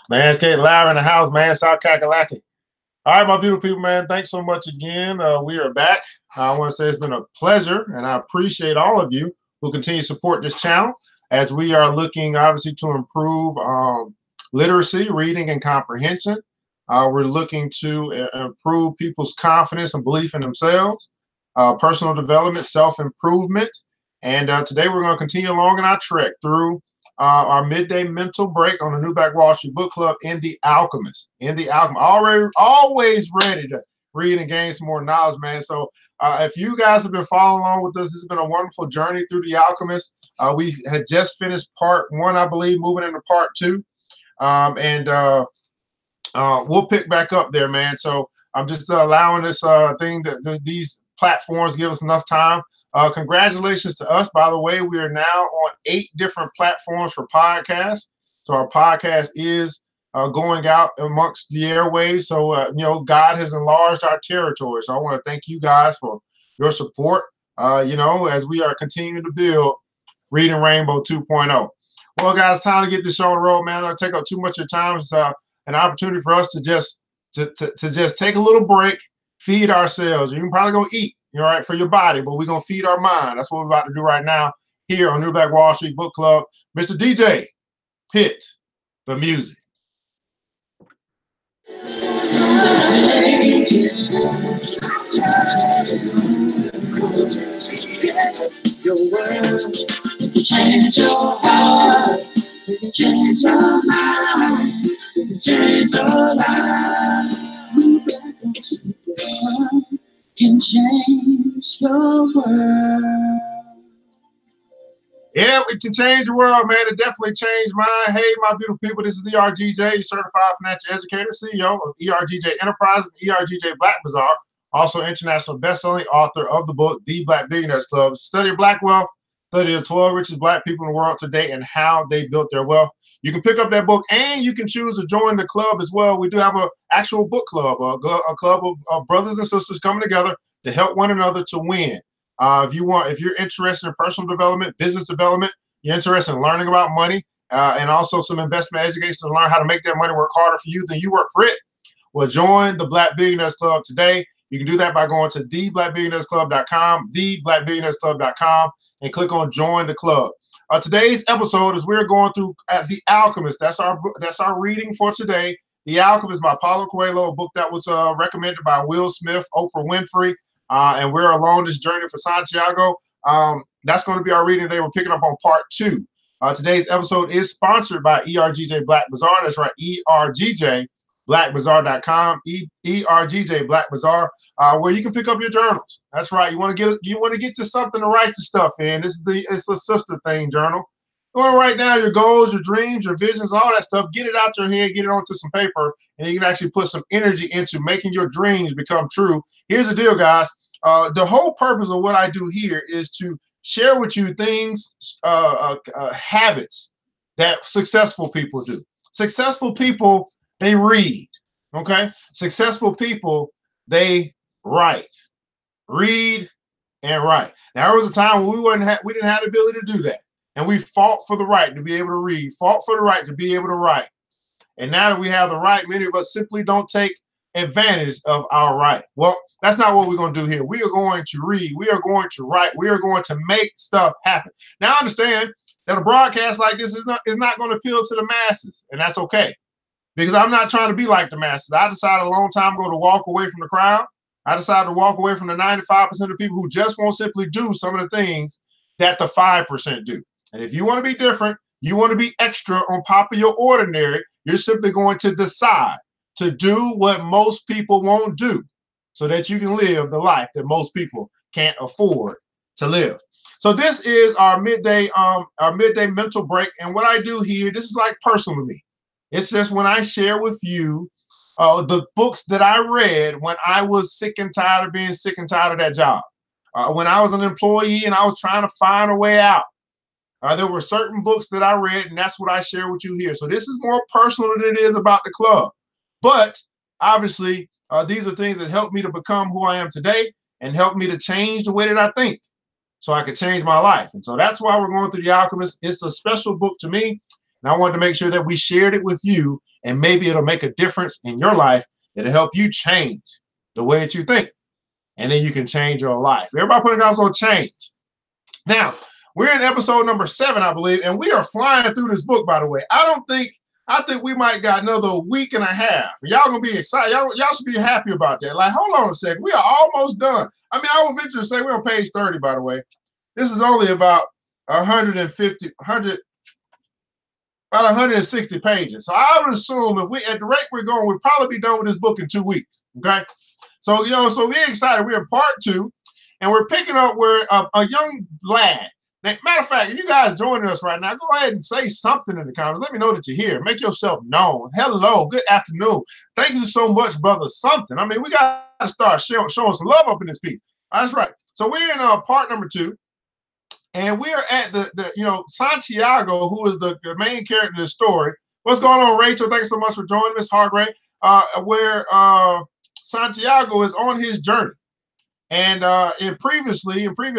Man, it's getting louder in the house, man. South Kakalaki. All right, my beautiful people, man. Thanks so much again. We are back. I want to say it's been a pleasure, and I appreciate all of you who continue to support this channel as we are looking, obviously, to improve literacy, reading, and comprehension. We're looking to improve people's confidence and belief in themselves, personal development, self-improvement. And today we're going to continue along in our trek through our midday mental break on the New Black Wall Street Book Club in The Alchemist. Always ready to read and gain some more knowledge, man. So if you guys have been following along with us, this has been a wonderful journey through The Alchemist. We had just finished part 1, I believe, moving into part 2. We'll pick back up there, man. So I'm just allowing this thing that these platforms give us enough time. Congratulations to us, by the way. We are now on 8 different platforms for podcasts. So our podcast is going out amongst the airwaves. So, God has enlarged our territory. So I want to thank you guys for your support, as we are continuing to build Reading Rainbow 2.0. Well, guys, time to get this show on the road, man. I'll take up too much of your time. It's an opportunity for us to just take a little break, feed ourselves. You can probably go eat, for your body, but we're going to feed our mind. That's what we're about to do right now here on New Black Wall Street Book Club. Mr. DJ, hit the music. Your world, you can change your heart, you can change your mind, you can change your life. New Black Wall Street Book can change your world. Yeah, we can change the world, man. It definitely changed mine. Hey, my beautiful people, this is ERGJ, Certified Financial Educator, CEO of ERGJ Enterprises, ERGJ Black Bazaar, also international best-selling author of the book, The Black Billionaires Club. Study of Black Wealth, study the 12 richest Black people in the world today and how they built their wealth. You can pick up that book, and you can choose to join the club as well. We do have an actual book club, a club of brothers and sisters coming together to help one another to win. If you're interested in personal development, business development, you're interested in learning about money, and also some investment education to learn how to make that money work harder for you than you work for it, well, join the Black Billionaires Club today. You can do that by going to theblackbillionairesclub.com, theblackbillionairesclub.com, and click on Join the Club. Today's episode is we're going through The Alchemist. That's our reading for today. The Alchemist by Paulo Coelho, a book that was recommended by Will Smith, Oprah Winfrey. And we're along this journey for Santiago. That's going to be our reading today. We're picking up on part 2. Today's episode is sponsored by ERGJ Black Bazaar. That's right, ERGJBlackBazaar.com, ERGJ Black Bazaar, where you can pick up your journals. That's right. You want to get you something to write the stuff in. It's a sister thing journal. You want to write down your goals, your dreams, your visions, all that stuff. Get it out your head, get it onto some paper, and you can actually put some energy into making your dreams become true. Here's the deal, guys. The whole purpose of what I do here is to share with you things, habits that successful people do. Successful people, they read, okay? Successful people, they write. Read and write. Now, there was a time when we didn't have the ability to do that. And we fought for the right to be able to read, fought for the right to be able to write. And now that we have the right, many of us simply don't take advantage of our right. Well, that's not what we're going to do here. We are going to read. We are going to write. We are going to make stuff happen. Now, I understand that a broadcast like this is not going to appeal to the masses, and that's okay. Because I'm not trying to be like the masses. I decided a long time ago to walk away from the crowd. I decided to walk away from the 95% of people who just won't simply do some of the things that the 5% do. And if you want to be different, you want to be extra on top of your ordinary, you're simply going to decide to do what most people won't do so that you can live the life that most people can't afford to live. So this is our midday mental break. And what I do here, this is like personal to me. It's just when I share with you the books that I read when I was sick and tired of being sick and tired of that job. When I was an employee and I was trying to find a way out. There were certain books that I read, and that's what I share with you here. So this is more personal than it is about the club. But obviously, these are things that help me to become who I am today and help me to change the way that I think so I could change my life. And so that's why we're going through The Alchemist. It's a special book to me, and I wanted to make sure that we shared it with you and maybe it'll make a difference in your life. It'll help you change the way that you think, and then you can change your life. Everybody put it down on change. Now, we're in episode number 7, I believe, and we are flying through this book, by the way. I think we might got another week and a half. Y'all gonna be excited. Y'all should be happy about that. Like, hold on a second. We are almost done. I mean, I will venture to say we're on page 30, by the way. This is only about 160 pages. So I would assume if we, at the rate we're going, we'll probably be done with this book in 2 weeks. Okay. So, so we're excited. We're in part 2, and we're picking up where a young lad. Now, matter of fact, if you guys joining us right now, go ahead and say something in the comments. Let me know that you're here. Make yourself known. Hello, good afternoon. Thank you so much, brother. Something. I mean, we got to start showing some love up in this piece. That's right. So we're in part number 2, and we're at the Santiago, who is the main character of the story. What's going on, Rachel? Thanks so much for joining, Miss Hargrave. Where Santiago is on his journey. And in previous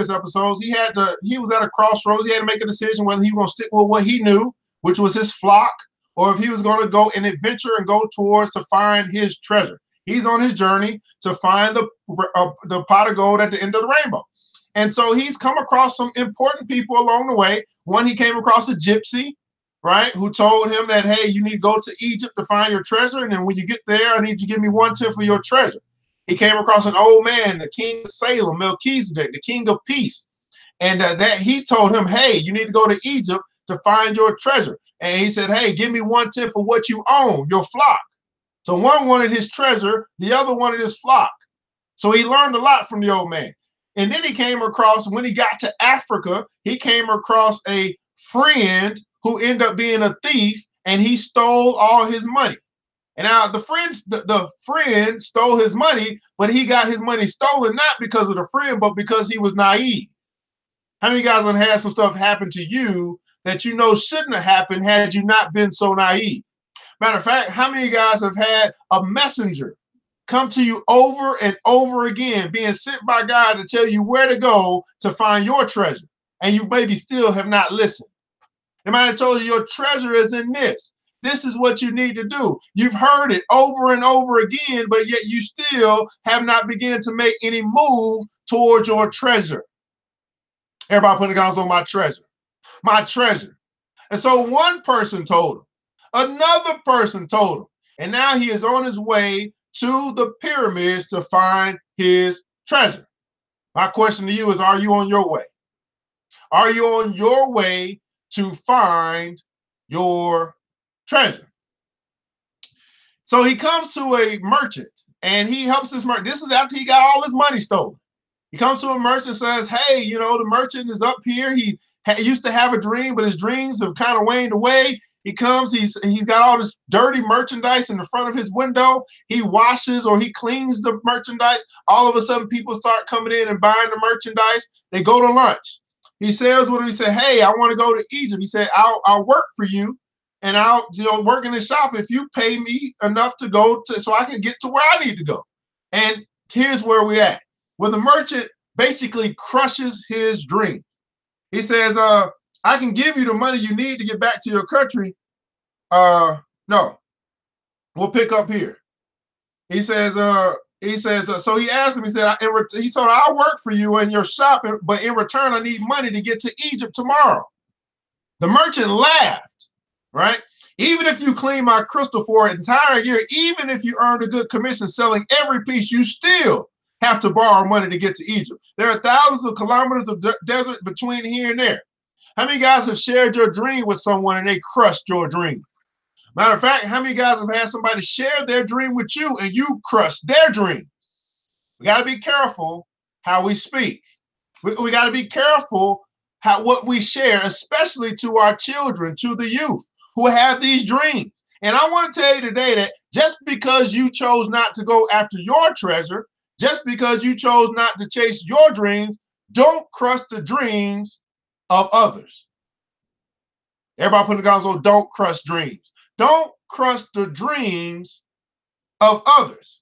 episodes, he was at a crossroads. He had to make a decision whether he was going to stick with what he knew, which was his flock, or if he was going to go and adventure and go towards to find his treasure. He's on his journey to find the pot of gold at the end of the rainbow. And so he's come across some important people along the way. One, he came across a gypsy, right, who told him that, hey, you need to go to Egypt to find your treasure. And then when you get there, I need you to give me 1/10 of your treasure. He came across an old man, the king of Salem, Melchizedek, the king of peace. And that he told him, hey, you need to go to Egypt to find your treasure. And he said, hey, give me 1/10 of what you own, your flock. So one wanted his treasure, the other wanted his flock. So he learned a lot from the old man. And then he came across, when he got to Africa, he came across a friend who ended up being a thief, and he stole all his money. And now the friend stole his money, but he got his money stolen not because of the friend, but because he was naive. How many guys have had some stuff happen to you that you know shouldn't have happened had you not been so naive? Matter of fact, how many guys have had a messenger come to you over and over again, being sent by God to tell you where to go to find your treasure, and you maybe still have not listened? They might have told you your treasure is in this. This is what you need to do. You've heard it over and over again, but yet you still have not begun to make any move towards your treasure. Everybody put the guns on my treasure. My treasure. And so one person told him. Another person told him. And now he is on his way to the pyramids to find his treasure. My question to you is, are you on your way? Are you on your way to find your treasure? So he comes to a merchant and he helps this merchant. This is after he got all his money stolen. He comes to a merchant and says, hey, you know, the merchant is up here. He used to have a dream, but his dreams have kind of waned away. He comes, he's got all this dirty merchandise in the front of his window. He washes or he cleans the merchandise. All of a sudden, people start coming in and buying the merchandise. They go to lunch. He says, what did he say? Hey, I want to go to Egypt. He said, I'll work for you, and I'll work in the shop if you pay me enough to go to, so I can get to where I need to go. And here's where we're at. Well, the merchant basically crushes his dream. He says, I can give you the money you need to get back to your country. No, we'll pick up here. He says, so he asked him, he said, he said, I'll work for you in your shop, but in return, I need money to get to Egypt tomorrow. The merchant laughed, right? Even if you clean my crystal for an entire year, even if you earned a good commission selling every piece, you still have to borrow money to get to Egypt. There are thousands of kilometers of desert between here and there. How many guys have shared your dream with someone and they crushed your dream? Matter of fact, how many guys have had somebody share their dream with you and you crushed their dream? We got to be careful how we speak. We got to be careful what we share, especially to our children, to the youth who have these dreams. And I want to tell you today that just because you chose not to go after your treasure, just because you chose not to chase your dreams, don't crush the dreams of others. Everybody put the guns on, don't crush dreams. Don't crush the dreams of others.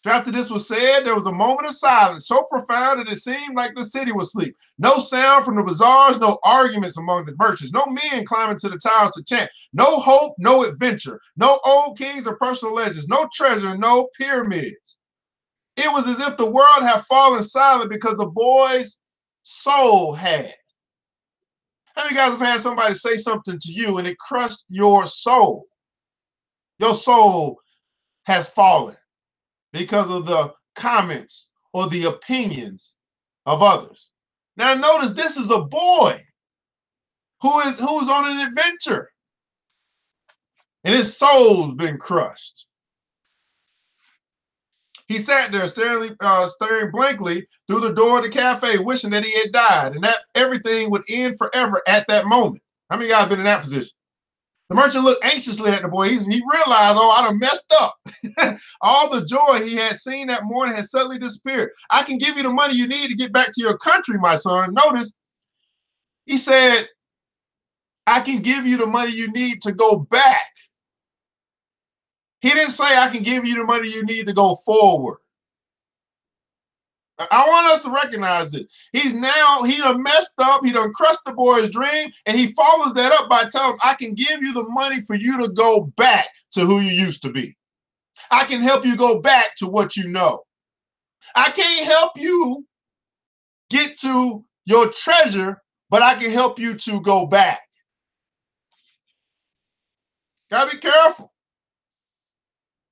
After this was said, there was a moment of silence so profound that it seemed like the city was asleep. No sound from the bazaars, no arguments among the merchants, no men climbing to the towers to chant, no hope, no adventure, no old kings or personal legends, no treasure, no pyramids. It was as if the world had fallen silent because the boy's soul had. How many guys have had somebody say something to you and it crushed your soul? Your soul has fallen because of the comments or the opinions of others. Now notice this is a boy who's on an adventure and his soul's been crushed. He sat there staring blankly through the door of the cafe, wishing that he had died and that everything would end forever at that moment. How many of y'all have been in that position? The merchant looked anxiously at the boy. He realized, oh, I done messed up. All the joy he had seen that morning had suddenly disappeared. I can give you the money you need to get back to your country, my son. Notice, he said, I can give you the money you need to go back. He didn't say, I can give you the money you need to go forward. I want us to recognize this. He done messed up, he done crushed the boy's dream, and he follows that up by telling him, I can give you the money for you to go back to who you used to be. I can help you go back to what you know. I can't help you get to your treasure, but I can help you to go back. Gotta be careful.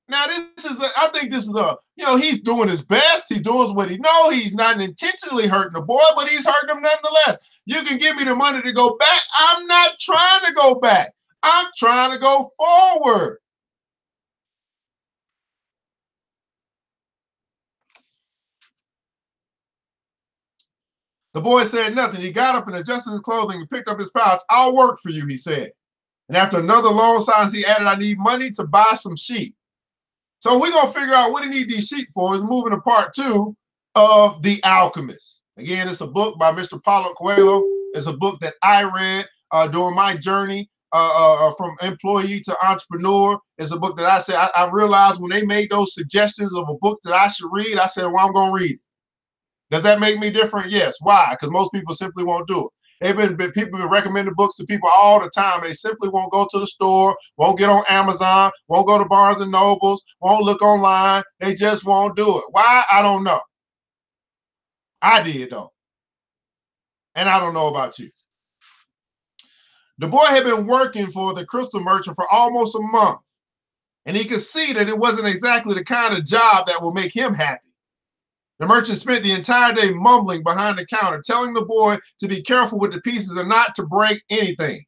Now, I think this is he's doing his best. He's doing what he knows. He's not intentionally hurting the boy, but he's hurting him nonetheless. You can give me the money to go back. I'm not trying to go back. I'm trying to go forward. The boy said nothing. He got up and adjusted his clothing and picked up his pouch. I'll work for you, he said. And after another long silence, he added, I need money to buy some sheep. So we're going to figure out what he needs these sheep for. Is moving to part 2 of The Alchemist. Again, it's a book by Mr. Paulo Coelho. It's a book that I read during my journey from employee to entrepreneur. It's a book that I said, I realized when they made those suggestions of a book that I should read, I said, well, I'm going to read it. Does that make me different? Yes. Why? Because most people simply won't do it. People have been recommending books to people all the time. They simply won't go to the store, won't get on Amazon, won't go to Barnes and Nobles, won't look online. They just won't do it. Why? I don't know. I did though. And I don't know about you. The boy had been working for the crystal merchant for almost a month. And he could see that it wasn't exactly the kind of job that will make him happy. The merchant spent the entire day mumbling behind the counter, telling the boy to be careful with the pieces and not to break anything.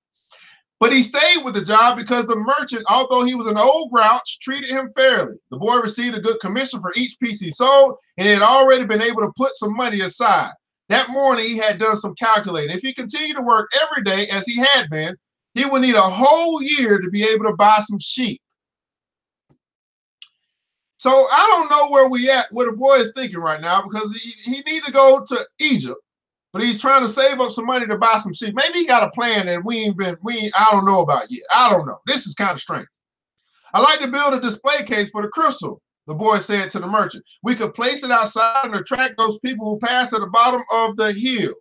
But he stayed with the job because the merchant, although he was an old grouch, treated him fairly. The boy received a good commission for each piece he sold, and he had already been able to put some money aside. That morning, he had done some calculating. If he continued to work every day as he had been, he would need a whole year to be able to buy some sheep. So I don't know where the boy is thinking right now, because he need to go to Egypt, but he's trying to save up some money to buy some sheep. Maybe he got a plan that I don't know about yet. I don't know. This is kind of strange. I like to build a display case for the crystal, the boy said to the merchant. We could place it outside and attract those people who pass at the bottom of the hill.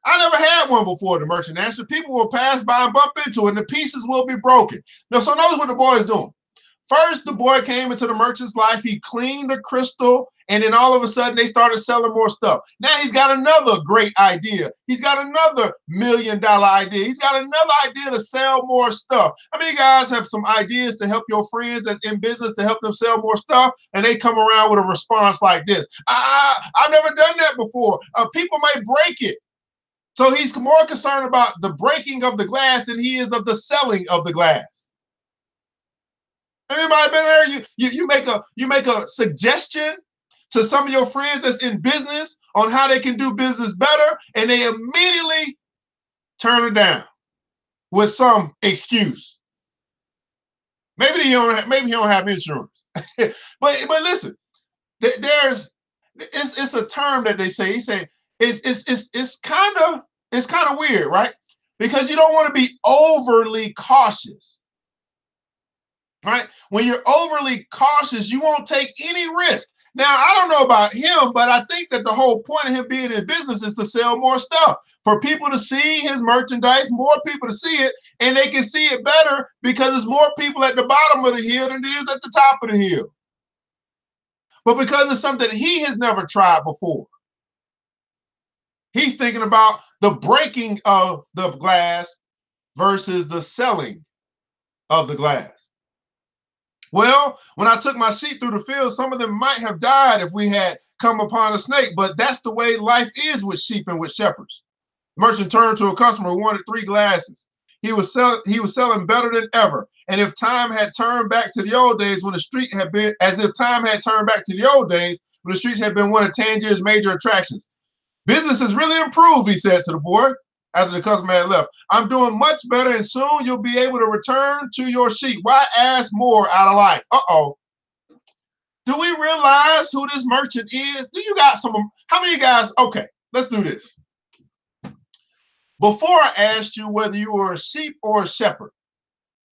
I never had one before, the merchant answered. People will pass by and bump into it, and the pieces will be broken. Now, so notice what the boy is doing. First, the boy came into the merchant's life. He cleaned the crystal, and then all of a sudden, they started selling more stuff. Now he's got another great idea. He's got another $1 million idea. He's got another idea to sell more stuff. I mean, you guys have some ideas to help your friends that's in business to help them sell more stuff, and they come around with a response like this. I've never done that before. People might break it. So he's more concerned about the breaking of the glass than he is of the selling of the glass. Anybody been there? You make a suggestion to some of your friends that's in business on how they can do business better, and they immediately turn it down with some excuse. Maybe he don't have insurance. but listen, it's a term that they say. He say it's kind of weird, right? Because you don't want to be overly cautious. right? When you're overly cautious, you won't take any risk. Now, I don't know about him, but I think that the whole point of him being in business is to sell more stuff, for people to see his merchandise, more people to see it, and they can see it better because there's more people at the bottom of the hill than there is at the top of the hill. But because it's something he has never tried before, he's thinking about the breaking of the glass versus the selling of the glass. Well, when I took my sheep through the field, some of them might have died if we had come upon a snake, but that's the way life is with sheep and with shepherds. The merchant turned to a customer who wanted 3 glasses. He was selling better than ever. And if time had turned back to the old days when the street had been, as if time had turned back to the old days when the streets had been one of Tangier's major attractions. Business has really improved, he said to the boy after the customer had left. I'm doing much better, and soon you'll be able to return to your sheep. Why ask more out of life? Uh-oh. Do we realize who this merchant is? Do you got some, how many guys? Okay, let's do this. Before I asked you whether you were a sheep or a shepherd,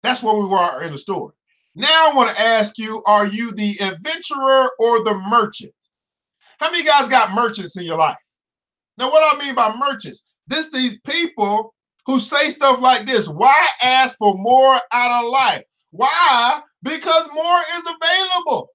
that's where we were in the story. Now I want to ask you, are you the adventurer or the merchant? How many guys got merchants in your life? Now, what I mean by merchants, these people who say stuff like this. Why ask for more out of life? Why? Because more is available.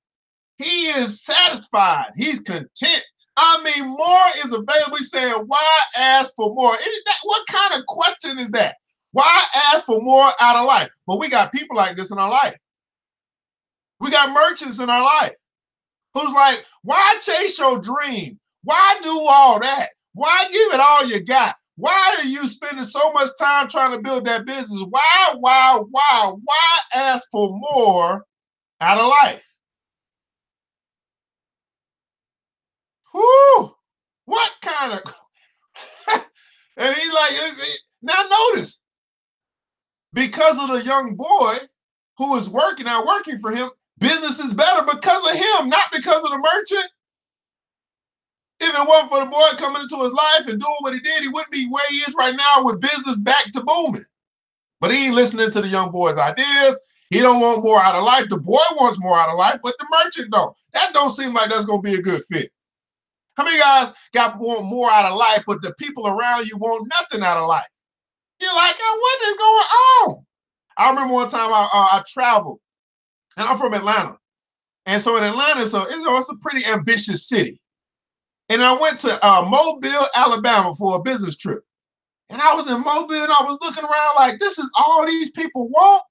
He is satisfied. He's content. I mean, more is available. He's saying, why ask for more? What kind of question is that? Why ask for more out of life? But we got people like this in our life. We got merchants in our life who's like, why chase your dream? Why do all that? Why give it all you got? Why are you spending so much time trying to build that business? Why ask for more out of life? Whoo! What kind of... And he's like, now notice, because of the young boy who is working for him, business is better because of him, not because of the merchant. If it wasn't for the boy coming into his life and doing what he did, he wouldn't be where he is right now with business back to booming. But he ain't listening to the young boy's ideas. He don't want more out of life. The boy wants more out of life, but the merchant don't. That don't seem like that's going to be a good fit. How many guys want more out of life, but the people around you want nothing out of life? You're like, oh, what is going on? I remember one time I traveled, and I'm from Atlanta. And so in Atlanta, it's a pretty ambitious city. And I went to Mobile, Alabama for a business trip. And I was in Mobile and I was looking around like, this is all these people want?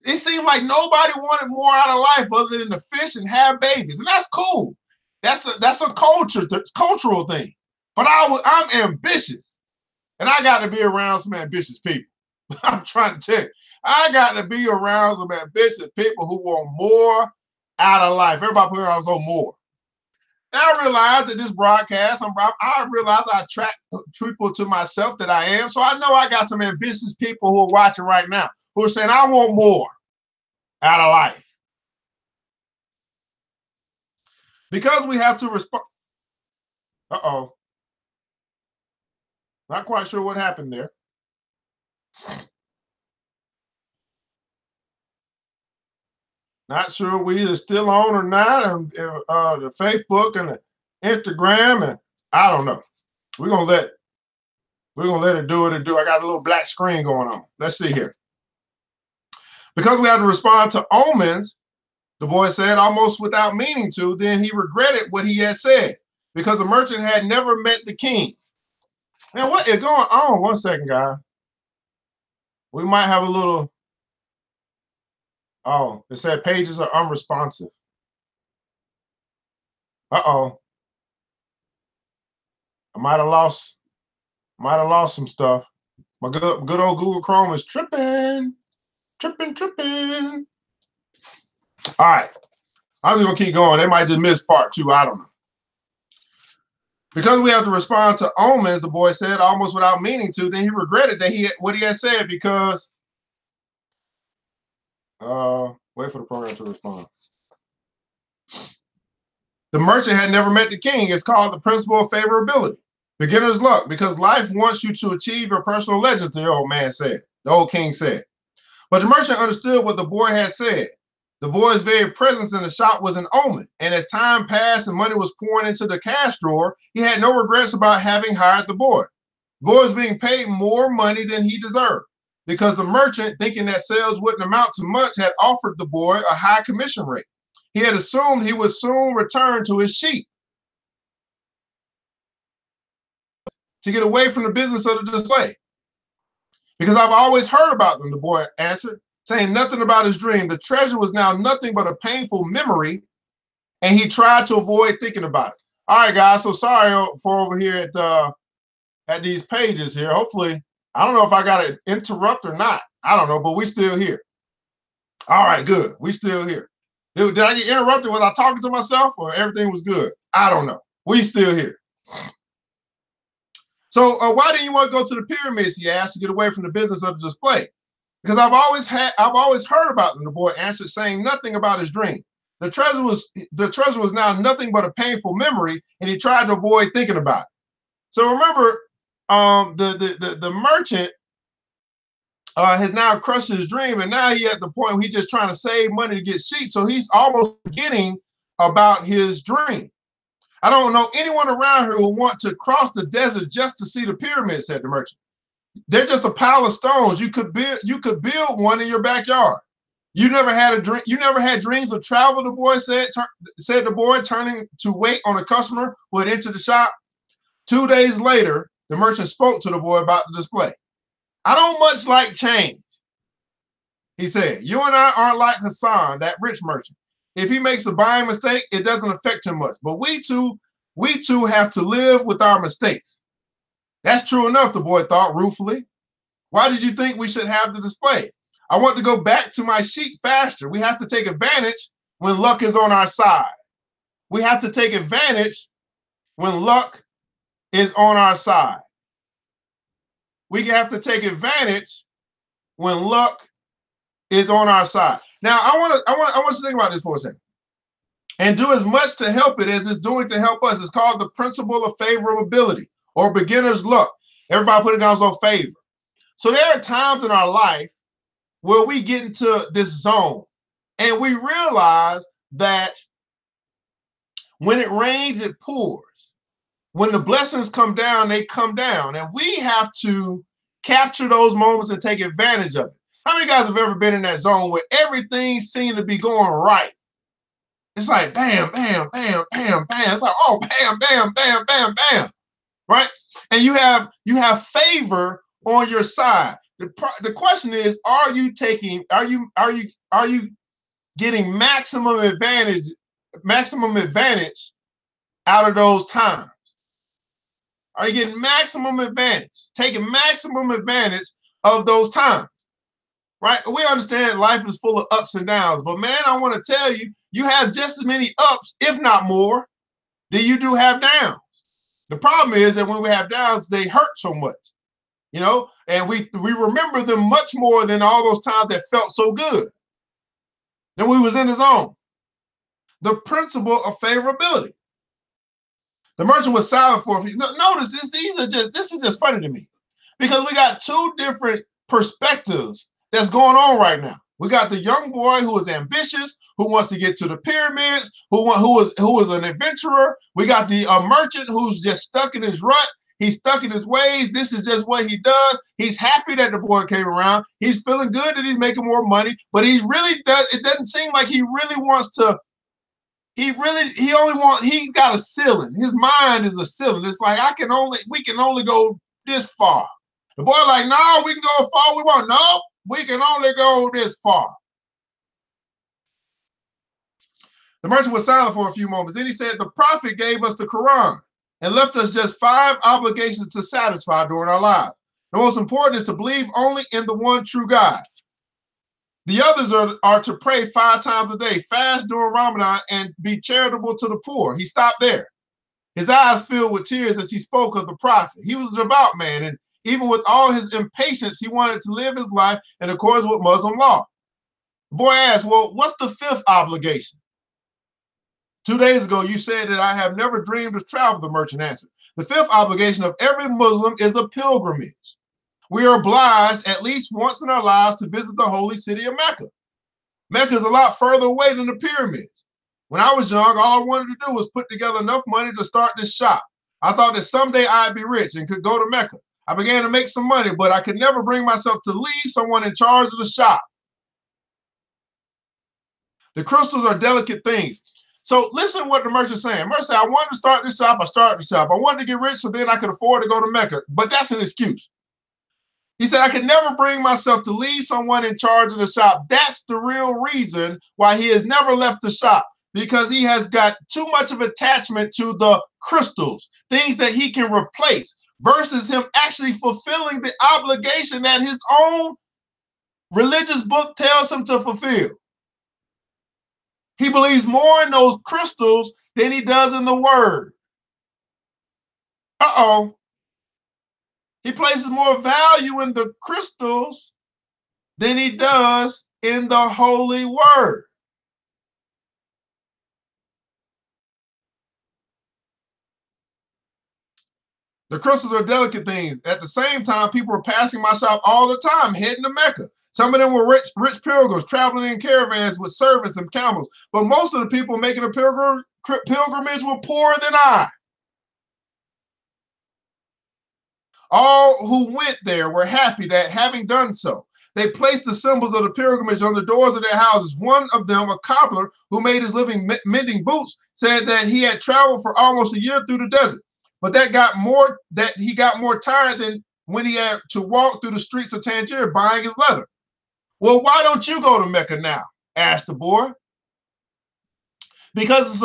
It seemed like nobody wanted more out of life other than to fish and have babies. And that's cool. That's a cultural thing. But I'm ambitious. And I got to be around some ambitious people. I'm trying to tell you, I got to be around some ambitious people who want more out of life. Everybody put around some more. Now I realize that this broadcast, I realize I attract people to myself that I am. So I know I got some ambitious people who are watching right now who are saying, I want more out of life. Because we have to respond. Uh-oh. Not quite sure what happened there. Not sure we are still on or not, and the Facebook and the Instagram, and I don't know. We're gonna let it do what it do. I got a little black screen going on. Let's see here. Because we have to respond to omens, the boy said, almost without meaning to, then he regretted what he had said, because the merchant had never met the king. Man, what is going on? One second, guys. We might have a little. Oh, it said pages are unresponsive. Uh-oh. I might have lost some stuff. My good old Google Chrome is tripping. All right. I'm just gonna keep going. They might just miss part 2. I don't know. Because we have to respond to omens, the boy said, almost without meaning to, then he regretted that what he had said, because wait for the program to respond. The merchant had never met the king. It's called the principle of favorability. Beginner's luck, because life wants you to achieve your personal legends, the old man said. The old king said. But the merchant understood what the boy had said. The boy's very presence in the shop was an omen, and as time passed and money was pouring into the cash drawer, he had no regrets about having hired the boy. The boy was being paid more money than he deserved, because the merchant, thinking that sales wouldn't amount to much, had offered the boy a high commission rate. He had assumed he would soon return to his sheep to get away from the business of the display. Because I've always heard about them, the boy answered, saying nothing about his dream. The treasure was now nothing but a painful memory, and he tried to avoid thinking about it. All right, guys, so sorry for over here at these pages here. Hopefully, I don't know if I got to interrupt or not. I don't know, but we still here. All right, good. We still here. Did I get interrupted? Was I talking to myself or everything was good? I don't know. We still here. So why didn't you want to go to the pyramids, he asked, to get away from the business of the display? Because I've always heard about them, the boy answered, saying nothing about his dream. The treasure was now nothing but a painful memory, and he tried to avoid thinking about it. So remember, the merchant has now crushed his dream, and now he's at the point where he's just trying to save money to get sheep. So he's almost forgetting about his dream. I don't know anyone around here who will want to cross the desert just to see the pyramids, said the merchant. They're just a pile of stones. You could build one in your backyard. You never had a dream. You never had dreams of travel, the boy said the boy, turning to wait on a customer who had entered the shop. 2 days later, the merchant spoke to the boy about the display. I don't much like change, he said. You and I aren't like Hassan, that rich merchant. If he makes a buying mistake, it doesn't affect him much. But we two have to live with our mistakes. That's true enough, the boy thought ruefully. Why did you think we should have the display? I want to go back to my sheep faster. We have to take advantage when luck is on our side. We have to take advantage when luck is on our side. We have to take advantage when luck is on our side. Now, I want you to think about this for a second. And do as much to help it as it's doing to help us. It's called the principle of favorability or beginner's luck. Everybody put it down so favor. So there are times in our life where we get into this zone and we realize that when it rains, it pours. When the blessings come down, they come down. And we have to capture those moments and take advantage of it. How many guys have ever been in that zone where everything seemed to be going right? It's like bam, bam, bam, bam, bam. It's like, oh, bam, bam, bam, bam, bam. Right? And you have favor on your side. The question is, are you getting maximum advantage out of those times? Are you getting maximum advantage, taking maximum advantage of those times? Right? We understand life is full of ups and downs, but man, I want to tell you, you have just as many ups, if not more, than you do have downs. The problem is that when we have downs, they hurt so much, you know, and we remember them much more than all those times that felt so good. Then we was in the zone. The principle of favorability. The merchant was silent for a few. Notice this. This is just funny to me, because we got two different perspectives that's going on right now. We got the young boy who is ambitious, who wants to get to the pyramids, who is an adventurer. We got the merchant who's just stuck in his rut. He's stuck in his ways. This is just what he does. He's happy that the boy came around. He's feeling good that he's making more money, but he really does. It doesn't seem like he really wants to. He's got a ceiling. His mind is a ceiling. It's like we can only go this far. The boy like, no, we can go as far we want. No, we can only go this far. The merchant was silent for a few moments. Then he said, the prophet gave us the Quran and left us just 5 obligations to satisfy during our lives. The most important is to believe only in the one true God. The others are to pray 5 times a day, fast during Ramadan, and be charitable to the poor. He stopped there. His eyes filled with tears as he spoke of the prophet. He was a devout man, and even with all his impatience, he wanted to live his life in accordance with Muslim law. The boy asked, well, what's the 5th obligation? 2 days ago, you said that I have never dreamed of travel, the merchant answered. The 5th obligation of every Muslim is a pilgrimage. We are obliged at least once in our lives to visit the holy city of Mecca. Mecca is a lot further away than the pyramids. When I was young, all I wanted to do was put together enough money to start this shop. I thought that someday I'd be rich and could go to Mecca. I began to make some money, but I could never bring myself to leave someone in charge of the shop. The crystals are delicate things. So listen to what the merchant's saying. Merchant said, I wanted to start this shop. I started the shop. I wanted to get rich so then I could afford to go to Mecca. But that's an excuse. He said, I could never bring myself to leave someone in charge of the shop. That's the real reason why he has never left the shop, because he has got too much of attachment to the crystals, things that he can replace, versus him actually fulfilling the obligation that his own religious book tells him to fulfill. He believes more in those crystals than he does in the word. Uh-oh. He places more value in the crystals than he does in the holy word. The crystals are delicate things. At the same time, people were passing my shop all the time, heading to Mecca. Some of them were rich pilgrims traveling in caravans with servants and camels. But most of the people making a pilgrimage were poorer than I. All who went there were happy that having done so, they placed the symbols of the pilgrimage on the doors of their houses. One of them, a cobbler who made his living mending boots, said that he had traveled for almost a year through the desert, but he got more tired than when he had to walk through the streets of Tangier buying his leather. Well, why don't you go to Mecca now? Asked the boy. Because it's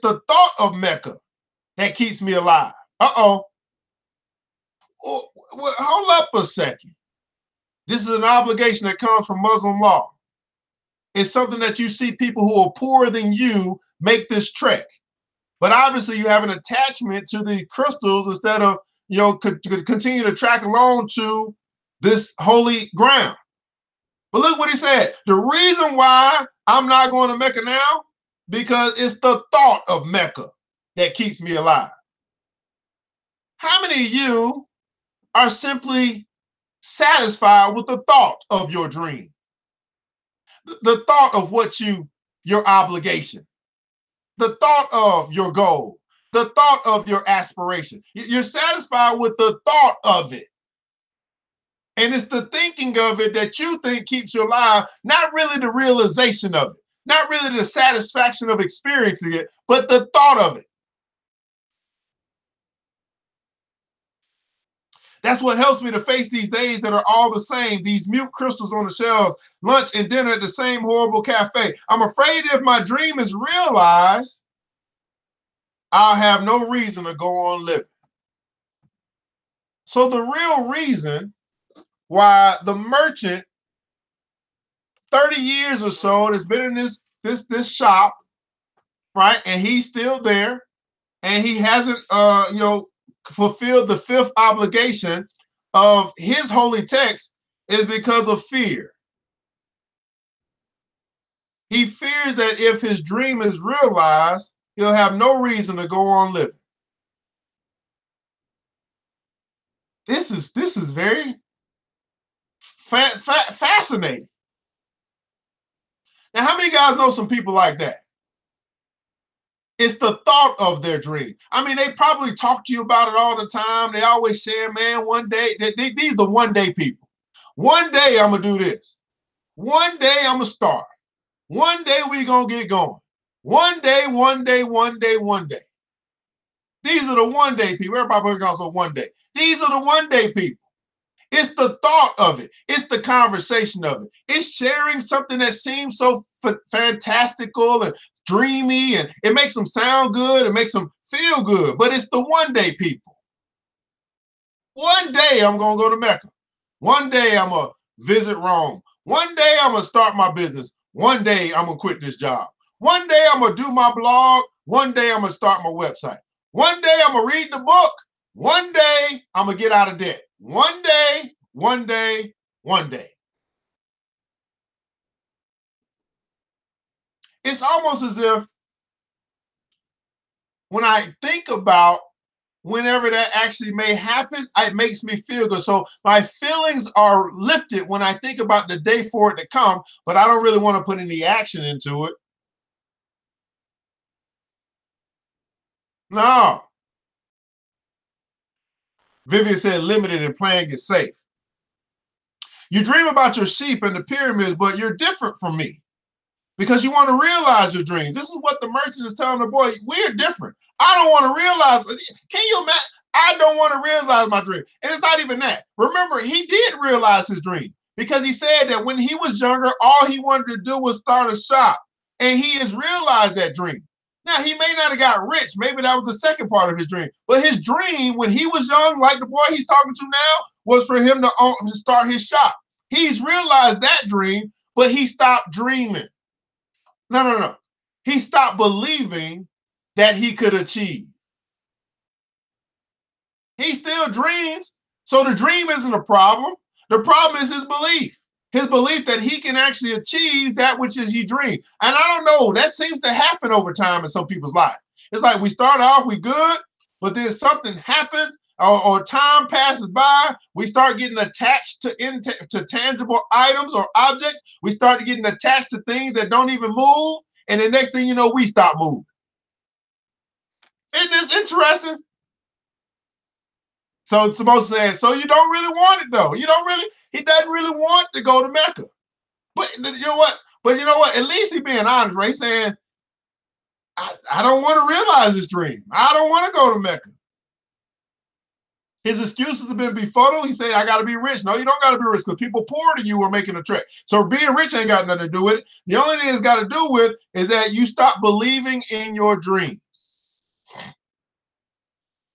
the thought of Mecca that keeps me alive. Uh-oh. Well, hold up a second. This is an obligation that comes from Muslim law. It's something that you see people who are poorer than you make this trek. But obviously you have an attachment to the crystals instead of, continue to track along to this holy ground. But look what he said. The reason why I'm not going to Mecca now, because it's the thought of Mecca that keeps me alive. How many of you are simply satisfied with the thought of your dream? The thought of your obligation, the thought of your goal, the thought of your aspiration. You're satisfied with the thought of it. And it's the thinking of it that you think keeps you alive, not really the realization of it, not really the satisfaction of experiencing it, but the thought of it. That's what helps me to face these days that are all the same, these mute crystals on the shelves, lunch and dinner at the same horrible cafe. I'm afraid if my dream is realized, I'll have no reason to go on living. So the real reason why the merchant, 30 years or so, has been in this shop, right? And he's still there, and he hasn't fulfilled the fifth obligation of his holy text, is because of fear. He fears that if his dream is realized, he'll have no reason to go on living. This is very fascinating. Now, how many guys know some people like that? It's the thought of their dream. I mean, they probably talk to you about it all the time. They always share, man, one day, these are the one day people. One day I'm gonna do this. One day I'm gonna start. One day we gonna get going. One day, one day, one day, one day. These are the one day people. Everybody goes on one day. These are the one day people. It's the thought of it. It's the conversation of it. It's sharing something that seems so fantastical and dreamy, and it makes them sound good. It makes them feel good. But it's the one day people. One day I'm going to go to Mecca. One day I'm going to visit Rome. One day I'm going to start my business. One day I'm going to quit this job. One day I'm going to do my blog. One day I'm going to start my website. One day I'm going to read the book. One day I'm going to get out of debt. One day, one day, one day. It's almost as if when I think about whenever that actually may happen, it makes me feel good. So my feelings are lifted when I think about the day for it to come, but I don't really want to put any action into it. No. Vivian said limited and playing it safe. You dream about your sheep and the pyramids, but you're different from me because you want to realize your dreams. This is what the merchant is telling the boy. We're different. I don't want to realize. Can you imagine? I don't want to realize my dream. And it's not even that. Remember, he did realize his dream because he said that when he was younger, all he wanted to do was start a shop. And he has realized that dream. Now, he may not have got rich. Maybe that was the second part of his dream. But his dream when he was young, like the boy he's talking to now, was for him to start his shop. He's realized that dream, but he stopped dreaming. No. He stopped believing that he could achieve. He still dreams. So the dream isn't a problem. The problem is his belief. His belief that he can actually achieve that which is he dreamed. And I don't know, that seems to happen over time in some people's life. It's like we start off, we good, but then something happens or time passes by. We start getting attached to tangible items or objects. We start getting attached to things that don't even move. And the next thing you know, we stop moving. Isn't this interesting? So it's supposed to say, so you don't really want it though. He doesn't really want to go to Mecca. But you know what? At least he's being honest, right? He's saying, I don't want to realize this dream. I don't want to go to Mecca. His excuses have been befuddled. He said, I got to be rich. No, you don't got to be rich because people poor to you are making a trek. So being rich ain't got nothing to do with it. The only thing it's got to do with is that you stop believing in your dream.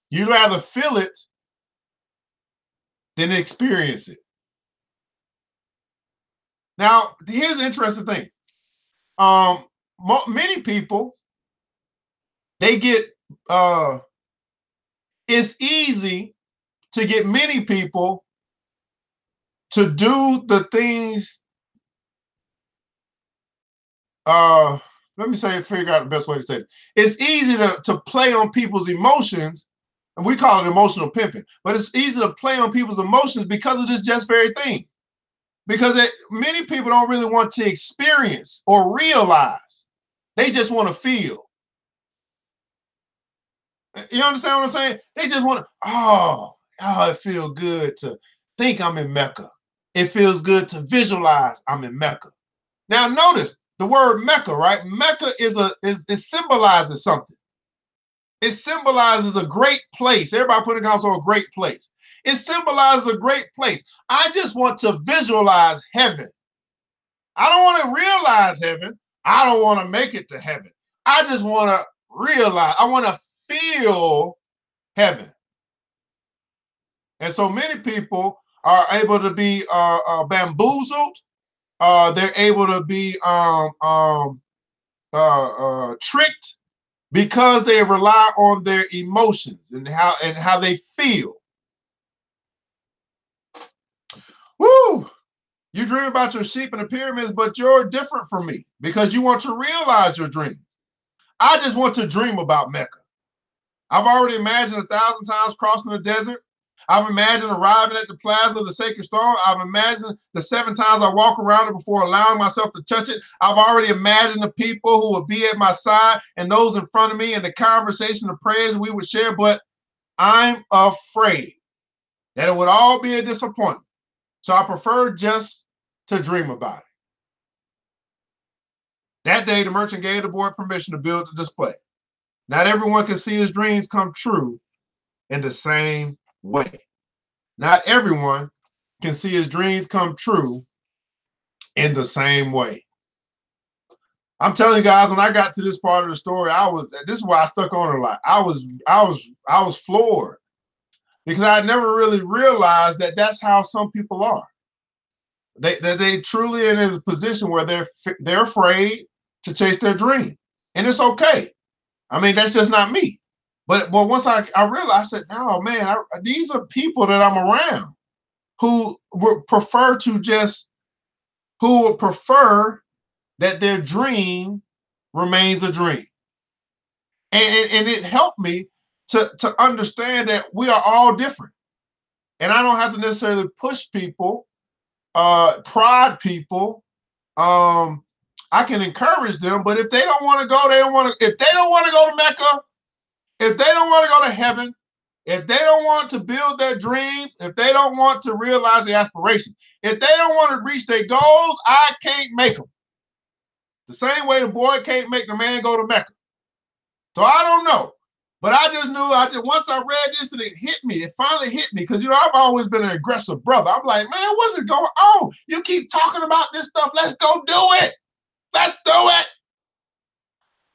You'd rather feel it than experience it. Now, here's the interesting thing. Many people, they get, it's easy to get many people to do the things, let me figure out the best way to say it. It's easy to play on people's emotions, and we call it emotional pimping, but it's easy to play on people's emotions because of this just very thing. Because many people don't really want to experience or realize. They just want to feel. You understand what I'm saying? They just want to, it feels good to think I'm in Mecca. It feels good to visualize I'm in Mecca. Now notice the word Mecca, right? Mecca it symbolizes something. It symbolizes a great place. Everybody put it also a great place. It symbolizes a great place. I just want to visualize heaven. I don't want to realize heaven. I don't want to make it to heaven. I just want to realize. I want to feel heaven. And so many people are able to be bamboozled. They're able to be tricked because they rely on their emotions and how they feel. Woo! You dream about your sheep and the pyramids, but you're different from me because you want to realize your dream. I just want to dream about Mecca. I've already imagined 1,000 times crossing the desert. I've imagined arriving at the plaza of the sacred stone. I've imagined the 7 times I walk around it before allowing myself to touch it. I've already imagined the people who would be at my side and those in front of me and the conversation, the prayers we would share, but I'm afraid that it would all be a disappointment. So I prefer just to dream about it. That day, the merchant gave the boy permission to build the display. Not everyone can see his dreams come true in the same way. Not everyone can see his dreams come true in the same way. I'm telling you guys, when I got to this part of the story, this is why I stuck on it a lot. I was floored because I never really realized that that's how some people are. They truly in a position where they're afraid to chase their dream, and it's okay. I mean, that's just not me. But once I realized, I said, "Oh man, these are people that I'm around who would prefer that their dream remains a dream." And it helped me to understand that we are all different. And I don't have to necessarily push people, prod people. I can encourage them, but if they don't want to go, they don't want to. If they don't want to go to Mecca, if they don't want to go to heaven, if they don't want to build their dreams, if they don't want to realize their aspirations, if they don't want to reach their goals, I can't make them. The same way the boy can't make the man go to Mecca. So I don't know. But I just knew, once I read this and it hit me, it finally hit me. Because, you know, I've always been an aggressive brother. I'm like, man, what's it going on? You keep talking about this stuff. Let's go do it. Let's do it.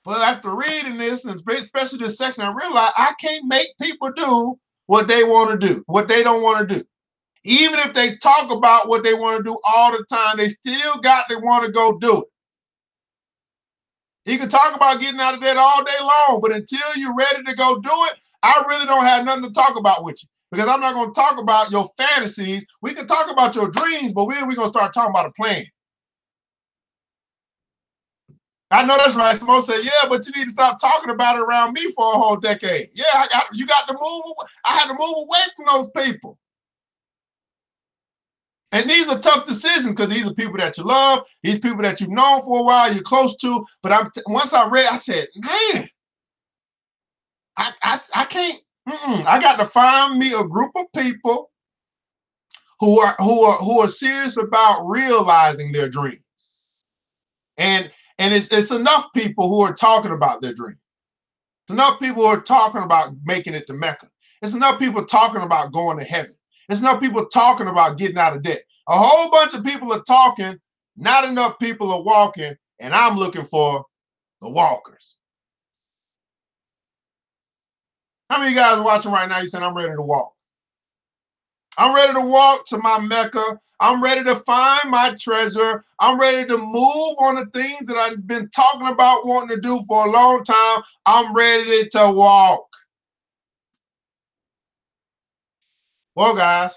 But after reading this, and especially this section, I realized I can't make people do what they want to do, what they don't want to do. Even if they talk about what they want to do all the time, they still got to want to go do it. You can talk about getting out of bed all day long, but until you're ready to go do it, I really don't have nothing to talk about with you, because I'm not going to talk about your fantasies. We can talk about your dreams, but when are we going to start talking about a plan? I know that's right. Someone say, yeah, but you need to stop talking about it around me for a whole decade. Yeah, you got to move. I had to move away from those people. And these are tough decisions, because these are people that you love, these people that you've known for a while, you're close to. But once I read, I said, man, I can't. I got to find me a group of people who are serious about realizing their dreams. And it's enough people who are talking about their dreams. It's enough people who are talking about making it to Mecca. It's enough people talking about going to heaven. It's enough people talking about getting out of debt. A whole bunch of people are talking, not enough people are walking, and I'm looking for the walkers. How many of you guys are watching right now? You said, I'm ready to walk. I'm ready to walk to my Mecca. I'm ready to find my treasure. I'm ready to move on the things that I've been talking about wanting to do for a long time. I'm ready to walk. Well, guys,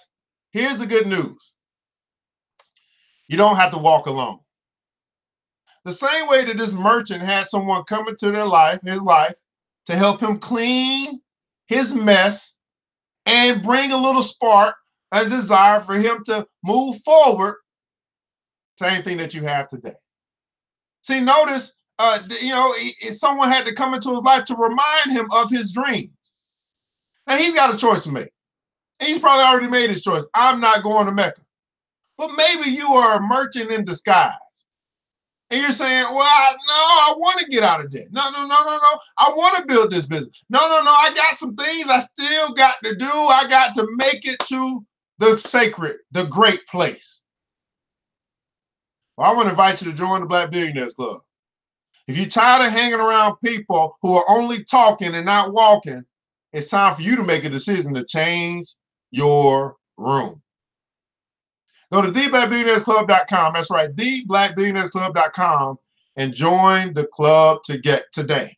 here's the good news. You don't have to walk alone. The same way that this merchant had someone come into his life, to help him clean his mess and bring a little spark, a desire for him to move forward. Same thing that you have today. See, notice, someone had to come into his life to remind him of his dreams. Now, he's got a choice to make. And he's probably already made his choice. I'm not going to Mecca. But maybe you are a merchant in disguise. And you're saying, well, I want to get out of debt. No. I want to build this business. No. I got some things I still got to do. I got to make it to the sacred, the great place. Well, I want to invite you to join the Black Billionaires Club. If you're tired of hanging around people who are only talking and not walking, it's time for you to make a decision to change your room. Go to theblackbillionairesclub.com. That's right, theblackbillionairesclub.com, and join the club today.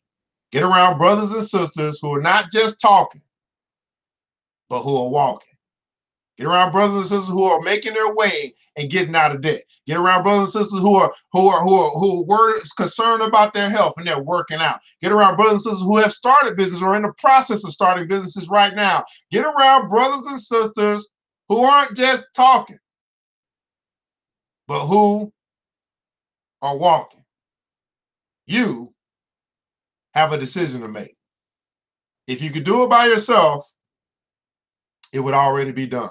Get around brothers and sisters who are not just talking, but who are walking. Get around brothers and sisters who are making their way and getting out of debt. Get around brothers and sisters who were concerned about their health and they're working out. Get around brothers and sisters who have started business or in the process of starting businesses right now. Get around brothers and sisters who aren't just talking, but who are walking. You have a decision to make. If you could do it by yourself, it would already be done.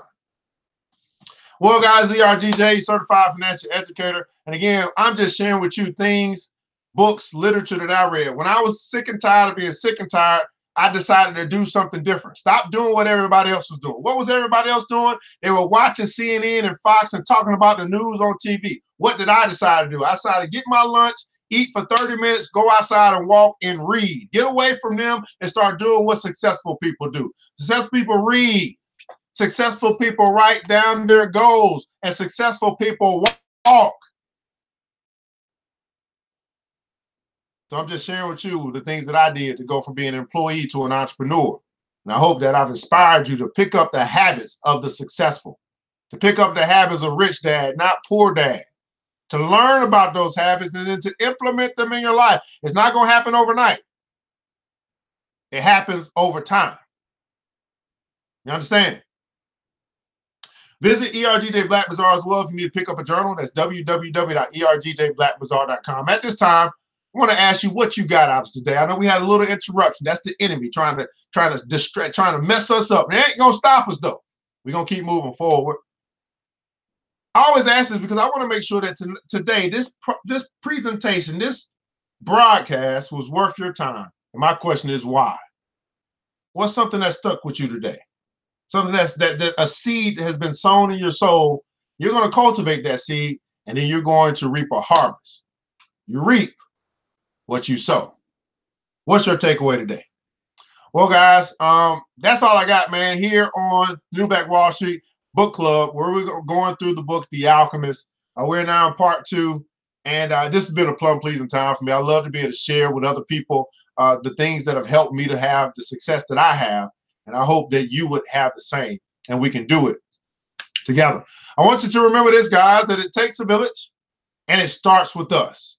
Well, guys, ERGJ, Certified Financial Educator. And again, I'm just sharing with you things, books, literature that I read. When I was sick and tired of being sick and tired, I decided to do something different. Stop doing what everybody else was doing. What was everybody else doing? They were watching CNN and Fox and talking about the news on TV. What did I decide to do? I decided to get my lunch, eat for 30 minutes, go outside and walk and read. Get away from them and start doing what successful people do. Successful people read. Successful people write down their goals, and successful people walk. So I'm just sharing with you the things that I did to go from being an employee to an entrepreneur. And I hope that I've inspired you to pick up the habits of the successful, to pick up the habits of rich dad, not poor dad, to learn about those habits and then to implement them in your life. It's not going to happen overnight. It happens over time. You understand? Visit ERGJ Black Bazaar as well if you need to pick up a journal. That's www.ergjblackbazaar.com. At this time, I want to ask you what you got out of today. I know we had a little interruption. That's the enemy trying to distract, trying to mess us up. It ain't gonna stop us though. We're gonna keep moving forward. I always ask this because I want to make sure that today, this presentation, this broadcast was worth your time. And my question is why? What's something that stuck with you today? Something that a seed has been sown in your soul. You're going to cultivate that seed, and then you're going to reap a harvest. You reap what you sow. What's your takeaway today? Well, guys, that's all I got, man, here on New Black Wall Street Book Club, where we're going through the book, The Alchemist. We're now in part 2, and this has been a plum pleasing time for me. I love to be able to share with other people the things that have helped me to have the success that I have. And I hope that you would have the same, and we can do it together. I want you to remember this, guys, that it takes a village, and it starts with us.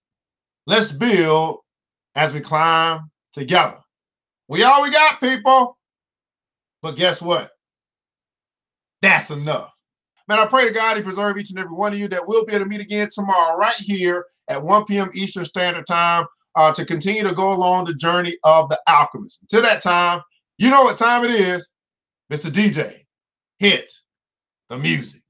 Let's build as we climb together. We all we got, people. But guess what? That's enough. Man, I pray to God He preserve each and every one of you, that we'll be able to meet again tomorrow right here at 1 p.m. Eastern Standard Time to continue to go along the journey of the Alchemist. Until that time, you know what time it is. Mr. DJ, hit the music.